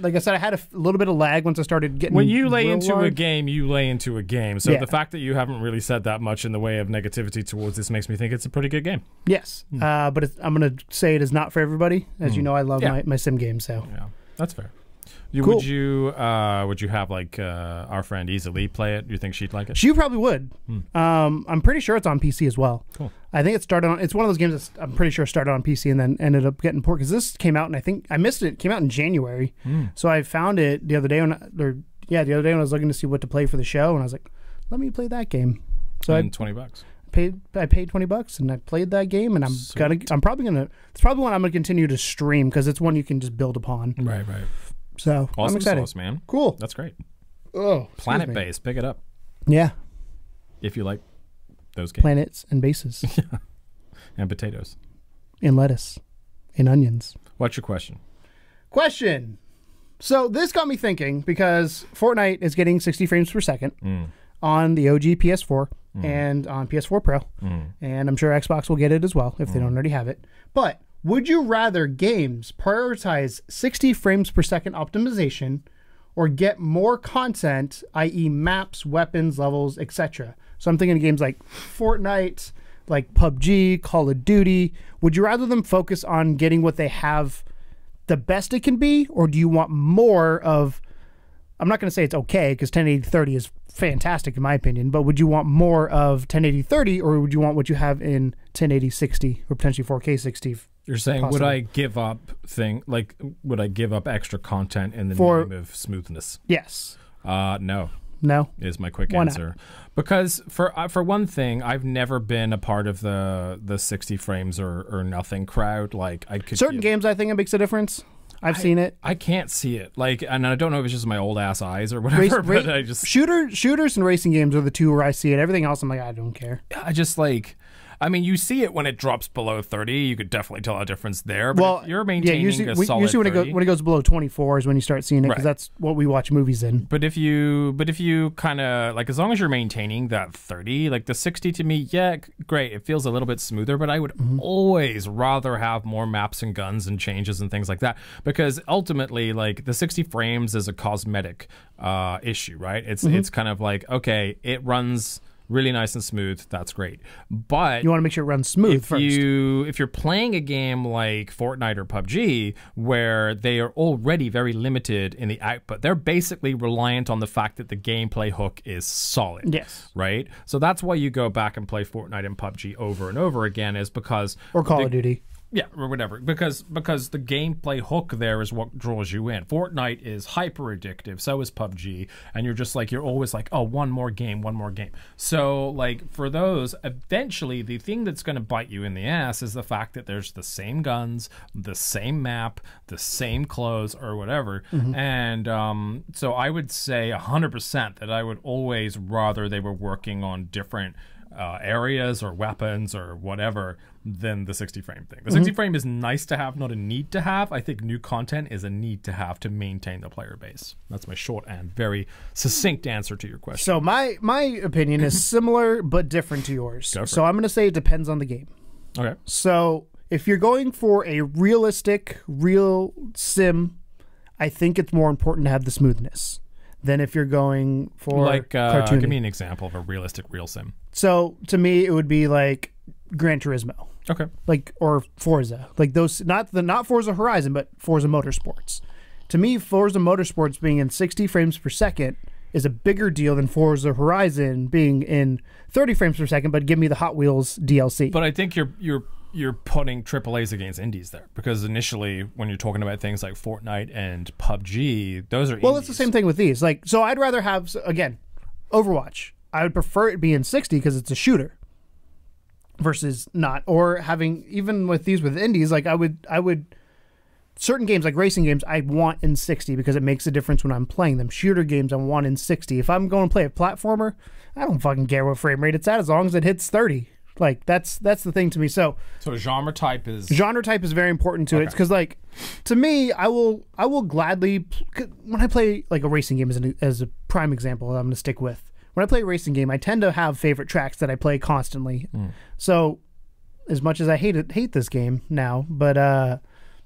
like I said, I had a little bit of lag once I started getting. When you lay into a game, you lay into a game. So the fact that you haven't really said that much in the way of negativity towards this makes me think it's a pretty good game. Yes, but I'm going to say it is not for everybody. As you know, I love my sim games. So yeah, that's fair. Cool. Would you have like our friend Easily play it? Do you think she'd like it? She probably would. I'm pretty sure it's on PC as well. Cool. I think it's one of those games that I'm pretty sure started on PC and then ended up getting ported, because this came out and I think I missed it. It came out in January, so I found it the other day when I was looking to see what to play for the show, and I was like, let me play that game. So $20. I paid $20 and I played that game, and it's probably one I'm gonna continue to stream because it's one you can just build upon. Right. So awesome I'm excited. sauce, man. Cool. That's great. Oh, Planetbase, pick it up. Yeah. If you like those games. Planets and bases. And potatoes. And lettuce. And onions. What's your question? So this got me thinking, because Fortnite is getting 60 frames per second on the OG PS4 and on PS4 Pro. And I'm sure Xbox will get it as well if they don't already have it. But would you rather games prioritize 60 frames per second optimization or get more content, i.e. maps, weapons, levels, etc.? So I'm thinking of games like Fortnite, like PUBG, Call of Duty. Would you rather them focus on getting what they have the best it can be, or do you want more of, I'm not going to say it's okay, because 1080-30 is fantastic in my opinion, but would you want more of 1080-30, or would you want what you have in 1080-60 or potentially 4K 60? You're saying, possibly. Would I give up extra content in the name of smoothness? Yes. No. No is my quick answer. Not? Because for one thing, I've never been a part of the 60 frames or nothing crowd. Like I could certain games, I think it makes a difference. I've seen it. I can't see it. Like, and I don't know if it's just my old ass eyes or whatever. But I just shooters and racing games are the two where I see it. Everything else, I'm like, I don't care. I just like. I mean, you see it when it drops below 30. You could definitely tell a difference there. But if you're maintaining a solid usually 30, when it goes below 24 is when you start seeing it, because that's what we watch movies in. But if you kind of like, as long as you're maintaining that 30, like the 60 to me, yeah, great. It feels a little bit smoother, but I would always rather have more maps and guns and changes and things like that, because ultimately, like, the 60 frames is a cosmetic issue, right? It's kind of like, okay, it runs really nice and smooth. That's great, but you want to make sure it runs smooth first. If you're playing a game like Fortnite or PUBG, where they are already very limited in the output, they're basically reliant on the fact that the gameplay hook is solid. Yes. Right? So that's why you go back and play Fortnite and PUBG over and over again, is because... Or Call of Duty. Yeah, or whatever, because the gameplay hook there is what draws you in. Fortnite is hyper addictive, so is PUBG, and you're always like, oh, one more game. So, like, for those, eventually the thing that's going to bite you in the ass is the fact that there's the same guns, the same map, the same clothes, or whatever. And so I would say 100% that I would always rather they were working on different areas or weapons or whatever than the 60 frame thing. The 60 frame is nice to have, not a need to have. I think new content is a need to have to maintain the player base. That's my short and very succinct answer to your question. So my opinion is similar but different to yours. So I'm going to say it depends on the game. Okay. So if you're going for a realistic, real sim, I think it's more important to have the smoothness than if you're going for like cartoony. Give me an example of a realistic real sim. So to me, it would be like Gran Turismo. Okay. Like, or Forza. Like those, not Forza Horizon, but Forza Motorsports. To me, Forza Motorsports being in 60 frames per second is a bigger deal than Forza Horizon being in 30 frames per second, but give me the Hot Wheels DLC. But I think you're putting AAAs against indies there, because initially when you're talking about things like Fortnite and PUBG, those are Well, it's the same thing with these. Like, so I'd rather have, again, Overwatch. I would prefer it be in 60 because it's a shooter versus not, or having, even with these with indies, like I would certain games like racing games I want in 60 because it makes a difference when I'm playing them. Shooter games I want in 60. If I'm going to play a platformer, I don't fucking care what frame rate it's at as long as it hits 30. Like that's the thing to me. So genre type is very important to it, because like to me, I will gladly, when I play like a racing game as a prime example I'm going to stick with. When I play a racing game, I tend to have favorite tracks that I play constantly. So as much as I hate this game now, but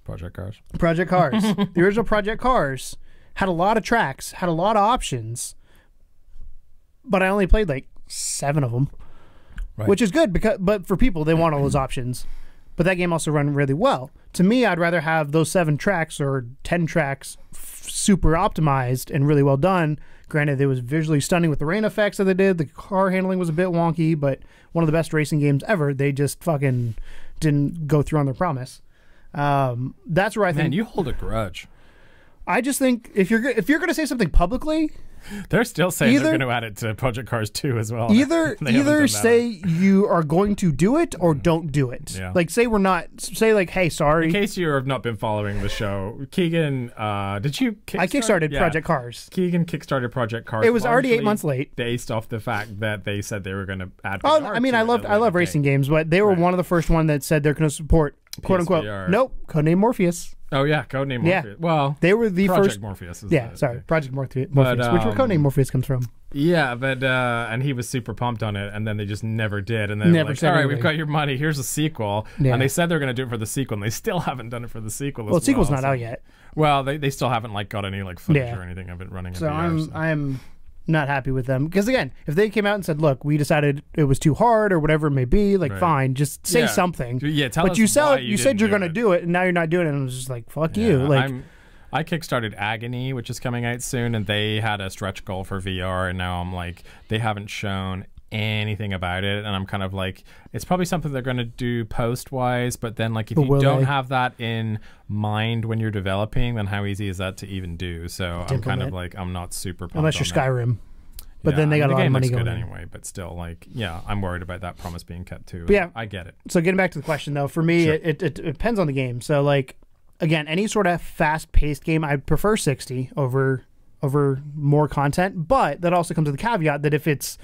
Project Cars. The original Project Cars had a lot of tracks, had a lot of options, but I only played like 7 of them. Right. Which is good, but for people, they want all those options. But that game also ran really well. To me, I'd rather have those 7 tracks or 10 tracks super optimized and really well done. Granted, it was visually stunning with the rain effects that they did. The car handling was a bit wonky, but one of the best racing games ever. They just fucking didn't go through on their promise. That's where I think... Man, you hold a grudge. I just think if you're going to say something publicly... They're still saying they're going to add it to Project Cars 2 as well. Either say you are going to do it or don't do it. Yeah. Like, say we're not... Say, like, hey, sorry. In case you have not been following the show, Keegan, did you kickstart? I kickstarted Project Cars. Keegan kickstarted Project Cars. It was already 8 months late. Based off the fact that they said they were going to add... Oh, I mean, I love racing games, but they were one of the first one that said they're going to support, quote-unquote, nope, Codename Morpheus. Oh, yeah, Codename Morpheus. Yeah. Well, they were the Project first... Morpheus. Project Morpheus, which where Codename Morpheus comes from. Yeah, but and he was super pumped on it, and then they just never did. And then never like, all right, we've got your money. Here's a sequel. Yeah. And they said they're going to do it for the sequel, and they still haven't done it for the sequel. Well, the sequel's not out yet. Well, they still haven't like got any like footage or anything of it running. So I'm not happy with them, because again, if they came out and said, "Look, we decided it was too hard" or whatever it may be, like fine, just say something. Yeah, tell but us you said you're going to do it, and now you're not doing it, and I was just like, "Fuck you!" Like. I kickstarted Agony, which is coming out soon, and they had a stretch goal for VR, and now I'm like, they haven't shown anything about it, and I'm kind of like, it's probably something they're going to do post-wise, but then like if you don't have that in mind when you're developing, then how easy is that to even do? So I'm kind of like, I'm not super pumped unless you're Skyrim. But then they got a lot of money going anyway. But still, like, yeah, I'm worried about that promise being kept too. But yeah, I get it. So getting back to the question though, for me, it depends on the game. So like, again, any sort of fast-paced game, I prefer 60 over more content. But that also comes with the caveat that if it's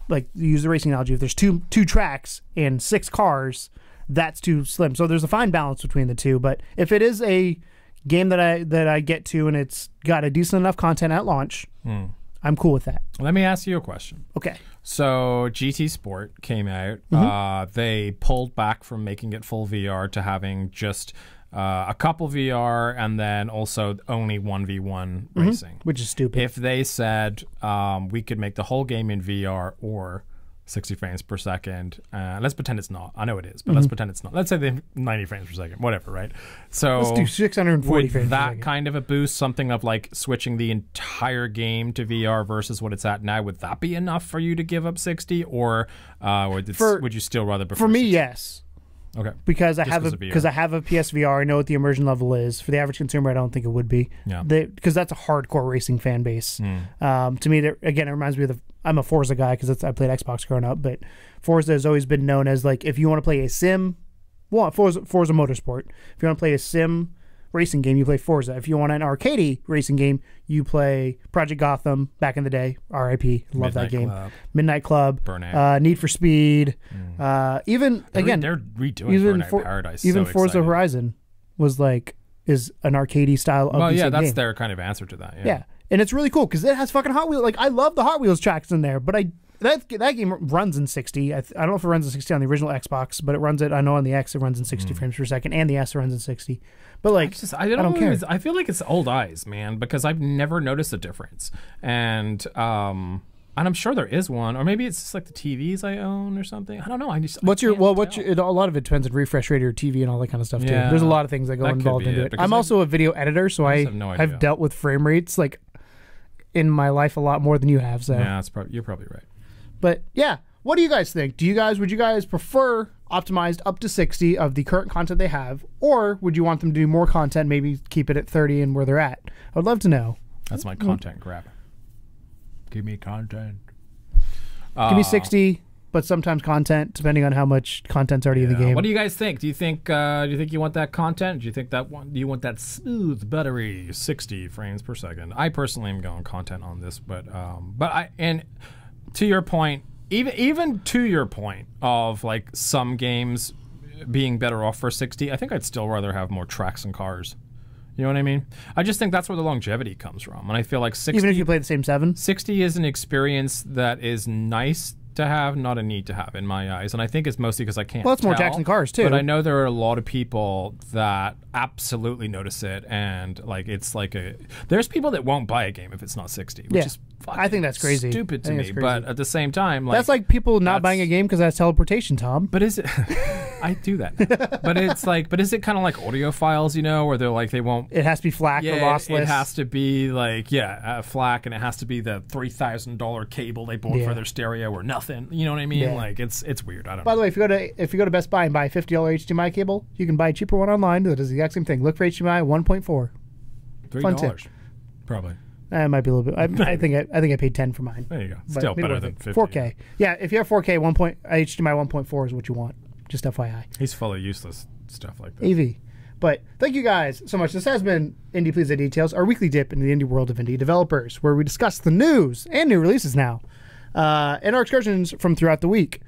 like use the racing analogy, if there's two tracks and 6 cars, that's too slim. So there's a fine balance between the two. But if it is a game that I get to and it's got a decent enough content at launch, I'm cool with that. Let me ask you a question. Okay. So GT Sport came out. They pulled back from making it full VR to having just a couple VR and then also only 1v1 racing. Which is stupid. If they said we could make the whole game in VR or 60 frames per second, let's pretend it's not. I know it is, but let's pretend it's not. Let's say they have 90 frames per second, whatever, right? So let's do 640 would frames per that second. kind of a boost, something of like switching the entire game to VR versus what it's at now, would that be enough for you to give up 60, or would you still rather prefer For me, 60? yes. Okay. Because I have a PSVR, I know what the immersion level is. For the average consumer, I don't think it would be. Yeah. Because that's a hardcore racing fan base. To me, again, it reminds me of I'm a Forza guy because I played Xbox growing up, but Forza has always been known as like if you want to play a sim, Forza Motorsport. If you want to play a sim racing game, you play Forza. If you want an arcade racing game, you play Project Gotham. Back in the day, R.I.P. Love that game. Midnight Club, Burnout, Need for Speed. they're redoing Burnout Paradise. Even so Forza excited. Horizon is an arcade style of the same that's game. their kind of answer to that. Yeah, and it's really cool because it has fucking Hot Wheels. Like I love the Hot Wheels tracks in there, but that game runs in 60. I don't know if it runs in 60 on the original Xbox, but it runs it. I know on the X it runs in 60 frames per second, and the S runs in 60. But like, I don't care. I feel like it's old eyes, man, because I've never noticed a difference, and I'm sure there is one, or maybe it's just like the TVs I own or something. I don't know. A lot of it depends on refresh rate or TV and all that kind of stuff too. There's a lot of things that go involved into it. I'm also a video editor, so I've dealt with frame rates like in my life a lot more than you have. So yeah, you're probably right. But yeah, what do you guys think? Would you guys prefer optimized up to 60 of the current content they have, or would you want them to do more content, maybe keep it at 30 and where they're at? I would love to know. That's my content grab. Give me content. Give me 60, but sometimes content, depending on how much content's already in the game. What do you guys think? Do you think you want that content? Do you think do you want that smooth, buttery 60 frames per second? I personally am going content on this, but to your point, even to your point of like some games being better off for 60, I think I'd still rather have more tracks and cars. You know what I mean? I just think that's where the longevity comes from. And I feel like 60... Even if you play the same 7? 60 is an experience that is nice to have, not a need to have in my eyes. And I think it's mostly because I can't Well, it's more tell, Jackson cars, too. But I know there are a lot of people that absolutely notice it. And like it's like there's people that won't buy a game if it's not 60, which is fucking I think that's crazy. Stupid to me. But at the same time... that's like people not buying a game because that's teleportation, Tom. But is it... I do that. But it's like... But is it kind of like audiophiles, you know, where they're like, they won't... It has to be FLAC or lossless. It has to be like, FLAC, and it has to be the $3,000 cable they bought for their stereo or nothing. You know what I mean? Like, it's weird. I don't know. By the way, if you go to Best Buy and buy a $50 HDMI cable, you can buy a cheaper one online that does the exact same thing. Look for HDMI 1.4. $3. Probably. It might be a little bit. I think I paid 10 for mine. There you go. Still better than 50. 4K. Yeah, if you have 4K, HDMI 1.4 is what you want. Just FYI. He's full of useless stuff like that. AV. But thank you guys so much. This has been Indie Please the Details, our weekly dip into the indie world of indie developers, where we discuss the news and new releases now, and our excursions from throughout the week.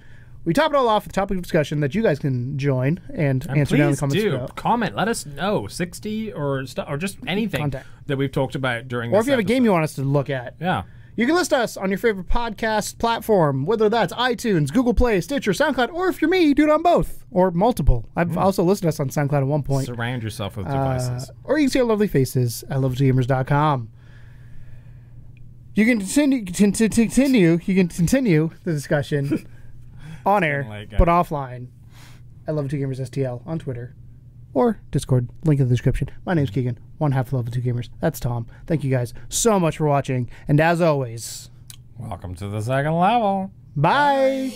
We top it all off with a topic of discussion that you guys can join and answer down in the comments below. Comment. Let us know. 60 or just anything that we've talked about during this Or if you have a game you want us to look at. Yeah. You can list us on your favorite podcast platform, whether that's iTunes, Google Play, Stitcher, SoundCloud, or if you're me, do it on both, or multiple. I've also listed us on SoundCloud at one point. Surround yourself with devices. Or you can see our lovely faces at love2gamers.com. You can continue the discussion on air, but offline at love2gamersstl on Twitter or Discord. Link in the description. My name's Keegan, one half of Love 2 Gamers. That's Tom. Thank you guys so much for watching, and as always, welcome to the second level. Bye.